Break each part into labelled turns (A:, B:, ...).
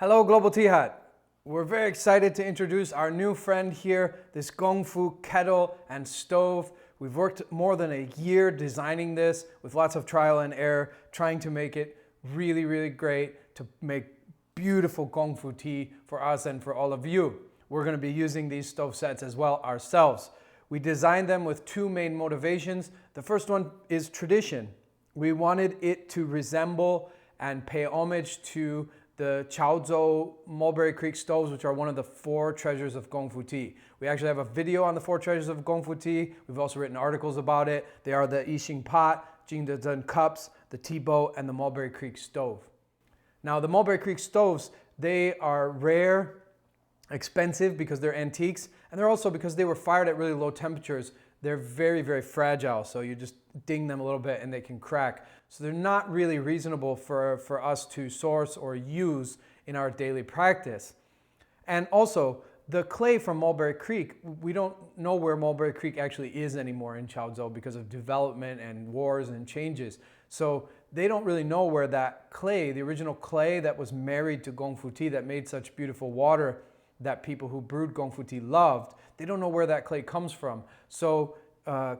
A: Hello Global Tea Hut. We're very excited to introduce our new friend here, this Gongfu kettle and stove. We've worked more than a year designing this with lots of trial and error, trying to make it really great to make beautiful Gongfu tea for us and for all of you. We're going to be using these stove sets as well ourselves. We designed them with two main motivations. The first one is tradition. We wanted it to resemble and pay homage to the Chaozhou Mulberry Creek stoves, which are one of the 4 treasures of Gongfu tea. We actually have a video on the 4 treasures of Gongfu tea. We've also written articles about it. They are the Yixing pot, Jingdezhen cups, the tea boat, and the Mulberry Creek stove. Now, the Mulberry Creek stoves, they are rare, expensive because they're antiques, and they're also, because they were fired at really low temperatures, they're very fragile. So you just ding them a little bit and they can crack. So they're not really reasonable for us to source or use in our daily practice. And also, the clay from Mulberry Creek, we don't know where Mulberry Creek actually is anymore in Chaozhou because of development and wars and changes. So they don't really know where that clay, the original clay that was married to Gongfu tea that made such beautiful water that people who brewed Gongfu tea loved, they don't know where that clay comes from. So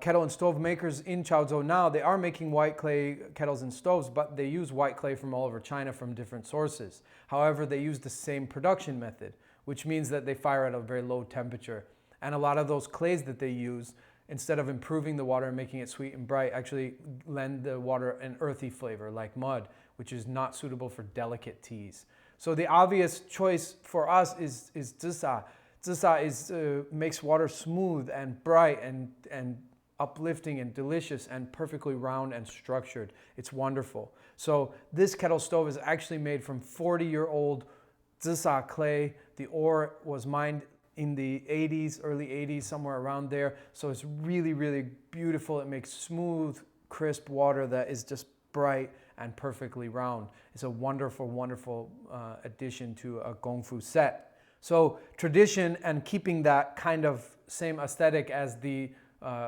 A: kettle and stove makers in Chaozhou now, they are making white clay kettles and stoves, but they use white clay from all over China from different sources. However, they use the same production method, which means that they fire at a very low temperature. And a lot of those clays that they use, instead of improving the water and making it sweet and bright, actually lend the water an earthy flavor like mud, which is not suitable for delicate teas. So the obvious choice for us is zisa. Zisa makes water smooth and bright and uplifting and delicious and perfectly round and structured. It's wonderful. So this kettle stove is actually made from 40-year-old zisa clay. The ore was mined in the 80s, early 80s, somewhere around there. So it's really beautiful. It makes smooth, crisp water that is just bright and perfectly round. It's a wonderful addition to a Gongfu set. So tradition and keeping that kind of same aesthetic as the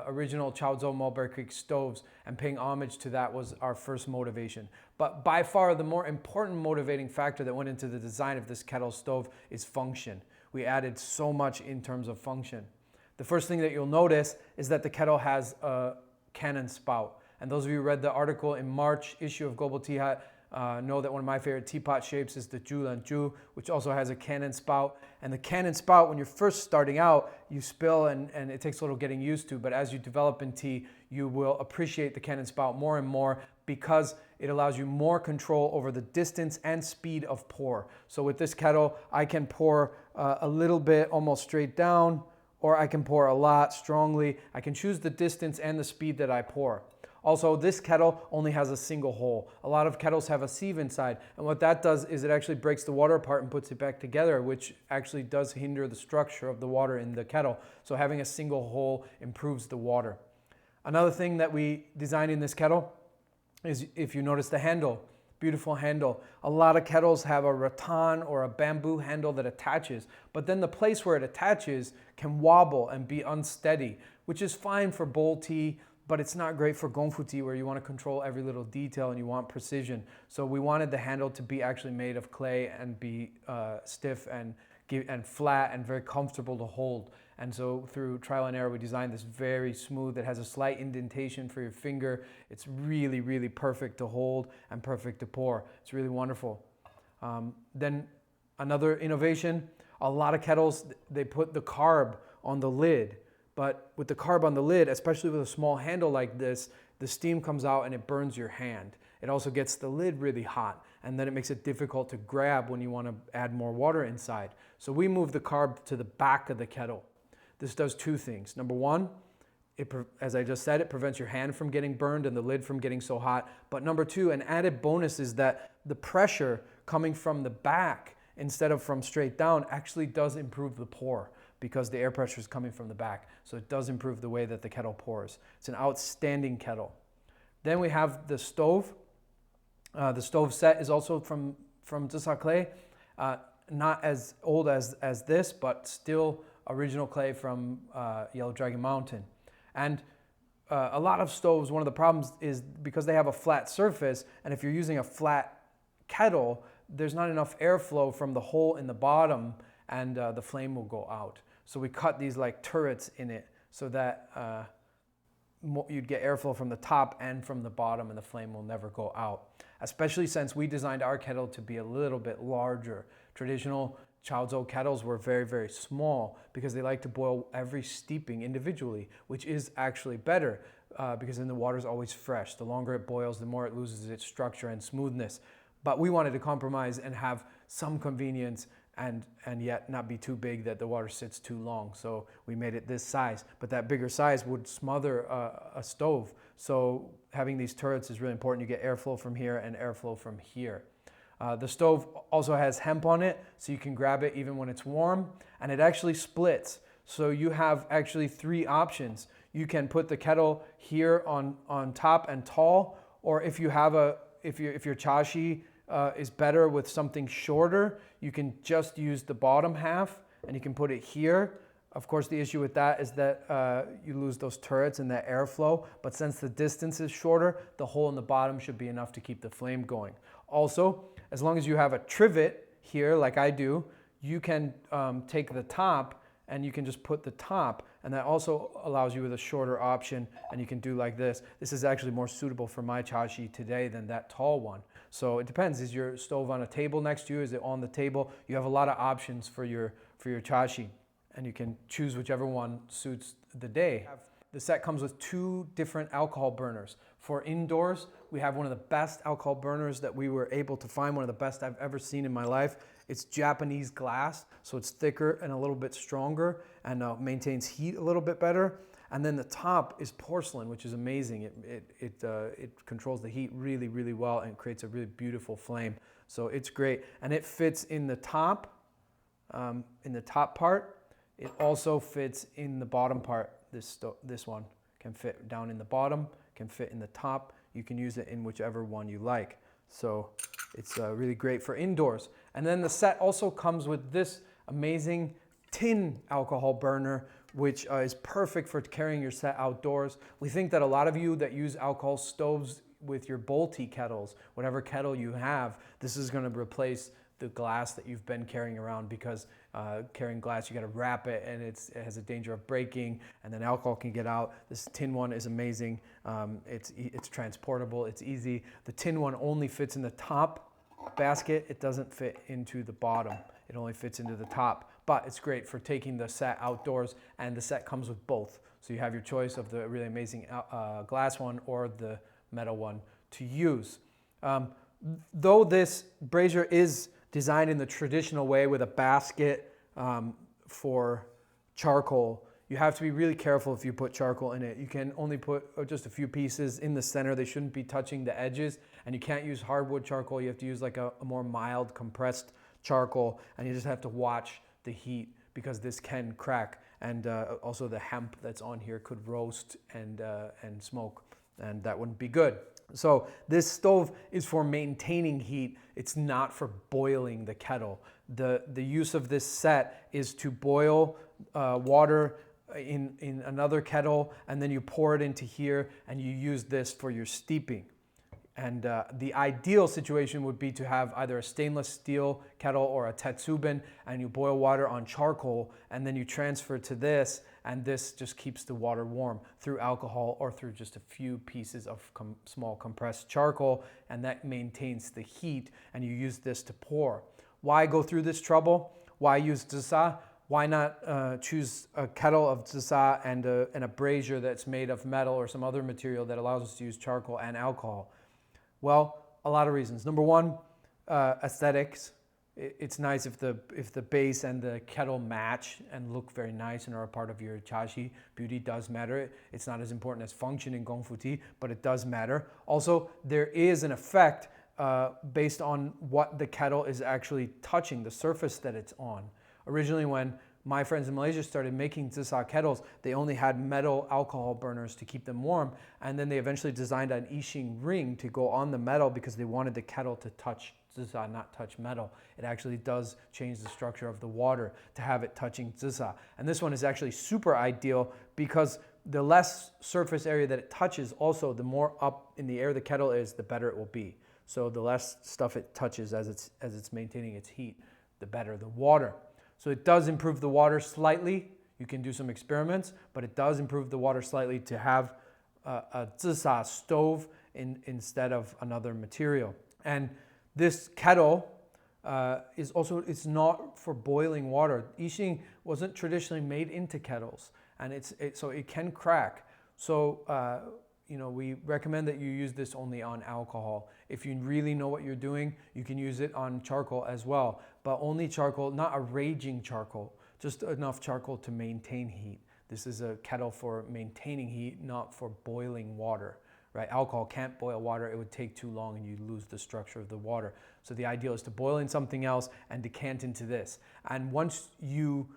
A: original Chaozhou Mulberry Creek stoves and paying homage to that was our first motivation. But by far the more important motivating factor that went into the design of this kettle stove is function. We added so much in terms of function. The first thing that you'll notice is that the kettle has a cannon spout. And those of you who read the article in March issue of Global Tea Hut know that one of my favorite teapot shapes is the Zhulanzhu, which also has a cannon spout. And the cannon spout, when you're first starting out, you spill and it takes a little getting used to. But as you develop in tea, you will appreciate the cannon spout more and more because it allows you more control over the distance and speed of pour. So with this kettle, I can pour a little bit almost straight down, or I can pour a lot strongly. I can choose the distance and the speed that I pour. Also, this kettle only has a single hole. A lot of kettles have a sieve inside, and what that does is it actually breaks the water apart and puts it back together, which actually does hinder the structure of the water in the kettle. So having a single hole improves the water. Another thing that we designed in this kettle is, if you notice, the handle. Beautiful handle. A lot of kettles have a rattan or a bamboo handle that attaches, but then the place where it attaches can wobble and be unsteady, which is fine for bowl tea, but it's not great for Gongfu tea where you want to control every little detail and you want precision. So we wanted the handle to be actually made of clay and be stiff and flat and very comfortable to hold. And so through trial and error, we designed this very smooth. It has a slight indentation for your finger. It's really perfect to hold and perfect to pour. It's really wonderful. Then another innovation, a lot of kettles, they put the carb on the lid. But with the carb on the lid, especially with a small handle like this, the steam comes out and it burns your hand. It also gets the lid really hot, and then it makes it difficult to grab when you want to add more water inside. So we move the carb to the back of the kettle. This does 2 things. Number one, as I just said, it prevents your hand from getting burned and the lid from getting so hot. But number 2, an added bonus is that the pressure coming from the back instead of from straight down actually does improve the pour, because the air pressure is coming from the back. So it does improve the way that the kettle pours. It's an outstanding kettle. Then we have the stove. The stove set is also from zisa clay. Not as old as this, but still original clay from Yellow Dragon Mountain. And a lot of stoves, one of the problems is because they have a flat surface, and if you're using a flat kettle, there's not enough airflow from the hole in the bottom, and the flame will go out. So we cut these like turrets in it so that you'd get airflow from the top and from the bottom, and the flame will never go out. Especially since we designed our kettle to be a little bit larger. Traditional Chaozhou kettles were very, very small because they like to boil every steeping individually, which is actually better because then the water is always fresh. The longer it boils, the more it loses its structure and smoothness. But we wanted to compromise and have some convenience and yet not be too big that the water sits too long. So we made it this size, but that bigger size would smother a stove. So having these turrets is really important. You get airflow from here and airflow from here. The stove also has hemp on it, so you can grab it even when it's warm, and it actually splits. So you have actually 3 options. You can put the kettle here on top and tall, or if you have if your chashi is better with something shorter, you can just use the bottom half and you can put it here. Of course, the issue with that is that you lose those turrets and that airflow, but since the distance is shorter, the hole in the bottom should be enough to keep the flame going. Also, as long as you have a trivet here, like I do, you can take the top and you can just put the top, and that also allows you with a shorter option, and you can do like this. This is actually more suitable for my chashi today than that tall one. So it depends. Is your stove on a table next to you? Is it on the table? You have a lot of options for your chashi, and you can choose whichever one suits the day. The set comes with 2 different alcohol burners. For indoors, we have one of the best alcohol burners that we were able to find, one of the best I've ever seen in my life. It's Japanese glass, so it's thicker and a little bit stronger, and maintains heat a little bit better. And then the top is porcelain, which is amazing. It controls the heat really, really well and creates a really beautiful flame. So it's great, and it fits in the top part. It also fits in the bottom part. This one can fit down in the bottom, can fit in the top. You can use it in whichever one you like. So it's really great for indoors. And then the set also comes with this amazing tin alcohol burner, which is perfect for carrying your set outdoors. We think that a lot of you that use alcohol stoves with your Bolti kettles, whatever kettle you have, this is going to replace the glass that you've been carrying around, because carrying glass, you got to wrap it, and it has a danger of breaking, and then alcohol can get out. This tin one is amazing. It's transportable, it's easy. The tin one only fits in the top basket. It doesn't fit into the bottom. It only fits into the top, but it's great for taking the set outdoors, and the set comes with both. So you have your choice of the really amazing glass one or the metal one to use. Though this brazier is designed in the traditional way with a basket for charcoal, you have to be really careful if you put charcoal in it. You can only put just a few pieces in the center. They shouldn't be touching the edges, and you can't use hardwood charcoal. You have to use like a more mild compressed charcoal, and you just have to watch the heat because this can crack, and also the hemp that's on here could roast and smoke, and that wouldn't be good. So this stove is for maintaining heat. It's not for boiling the kettle. The use of this set is to boil water in another kettle, and then you pour it into here, and you use this for your steeping. And the ideal situation would be to have either a stainless steel kettle or a tetsubin, and you boil water on charcoal, and then you transfer to this, and this just keeps the water warm through alcohol or through just a few pieces of small compressed charcoal, and that maintains the heat, and you use this to pour. Why go through this trouble? Why use zisa? Why not choose a kettle of zisa and a brazier that's made of metal or some other material that allows us to use charcoal and alcohol? Well, a lot of reasons. Number one, aesthetics. It's nice if the base and the kettle match and look very nice and are a part of your chashi. Beauty does matter. It's not as important as function in Gongfu tea, but it does matter. Also, there is an effect based on what the kettle is actually touching, the surface that it's on. Originally, when my friends in Malaysia started making zisa kettles, they only had metal alcohol burners to keep them warm, and then they eventually designed an ishing ring to go on the metal because they wanted the kettle to touch zisa, not touch metal. It actually does change the structure of the water to have it touching zisa. And this one is actually super ideal because the less surface area that it touches, also the more up in the air the kettle is, the better it will be. So the less stuff it touches as it's maintaining its heat, the better the water. So it does improve the water slightly. You can do some experiments, but it does improve the water slightly to have a 自杀 stove instead of another material. And this kettle it's not for boiling water. Yixing wasn't traditionally made into kettles, and so it can crack. So we recommend that you use this only on alcohol. If you really know what you're doing, you can use it on charcoal as well, but only charcoal, not a raging charcoal, just enough charcoal to maintain heat. This is a kettle for maintaining heat, not for boiling water. Right? Alcohol can't boil water. It would take too long and you'd lose the structure of the water. So the ideal is to boil in something else and decant into this. And once you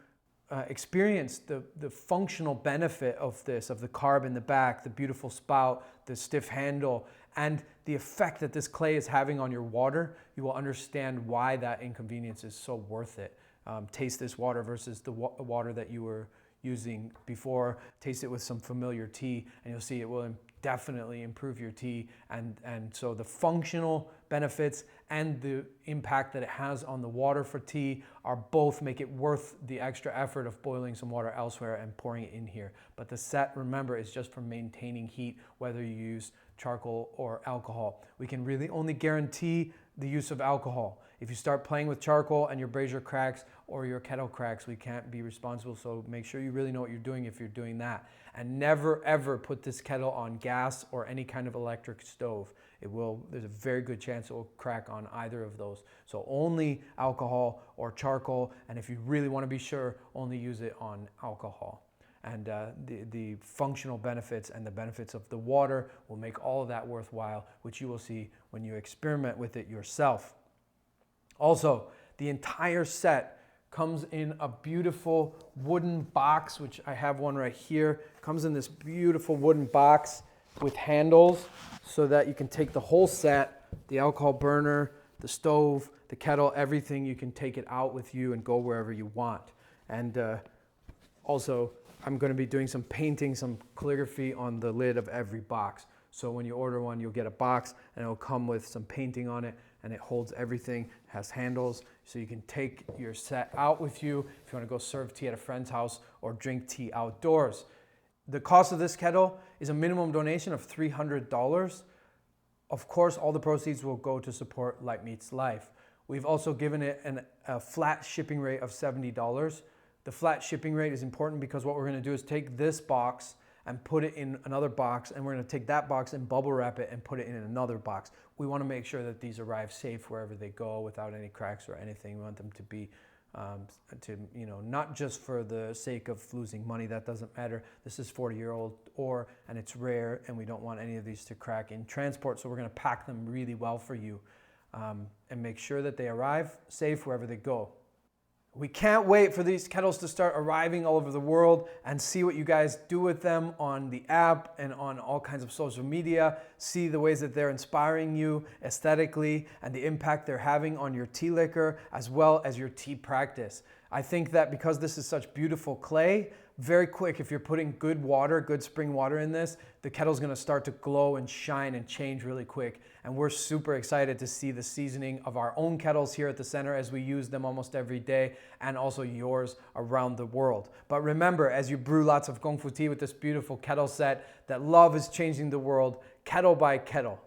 A: experience the functional benefit of this, of the carb in the back, the beautiful spout, the stiff handle, and the effect that this clay is having on your water, you will understand why that inconvenience is so worth it. Taste this water versus the water that you were using before. Taste it with some familiar tea and you'll see it will definitely improve your tea. And so the functional benefits and the impact that it has on the water for tea are both make it worth the extra effort of boiling some water elsewhere and pouring it in here. But the set, remember, is just for maintaining heat, whether you use charcoal or alcohol. We can really only guarantee the use of alcohol. If you start playing with charcoal and your brazier cracks or your kettle cracks, we can't be responsible. So make sure you really know what you're doing if you're doing that. And never ever put this kettle on gas or any kind of electric stove. There's a very good chance it will crack on either of those. So only alcohol or charcoal. And if you really want to be sure, only use it on alcohol. And the functional benefits and the benefits of the water will make all of that worthwhile, which you will see when you experiment with it yourself. Also, the entire set comes in a beautiful wooden box, which I have one right here. Comes in this beautiful wooden box with handles so that you can take the whole set, the alcohol burner, the stove, the kettle, everything, you can take it out with you and go wherever you want. And also, I'm going to be doing some painting, some calligraphy on the lid of every box. So when you order one, you'll get a box and it'll come with some painting on it, and it holds everything, has handles, so you can take your set out with you if you want to go serve tea at a friend's house or drink tea outdoors. The cost of this kettle is a minimum donation of $300. Of course, all the proceeds will go to support Light Meets Life. We've also given it a flat shipping rate of $70. The flat shipping rate is important because what we're going to do is take this box and put it in another box, and we're going to take that box and bubble wrap it and put it in another box. We want to make sure that these arrive safe wherever they go without any cracks or anything. We want them to be, not just for the sake of losing money. That doesn't matter. This is 40-year-old ore, and it's rare, and we don't want any of these to crack in transport. So we're going to pack them really well for you and make sure that they arrive safe wherever they go. We can't wait for these kettles to start arriving all over the world and see what you guys do with them on the app and on all kinds of social media. See the ways that they're inspiring you aesthetically and the impact they're having on your tea liquor as well as your tea practice. I think that because this is such beautiful clay, very quick, if you're putting good water, good spring water in this, the kettle's gonna start to glow and shine and change really quick. And we're super excited to see the seasoning of our own kettles here at the center as we use them almost every day, and also yours around the world. But remember, as you brew lots of Gongfu tea with this beautiful kettle set, that love is changing the world kettle by kettle.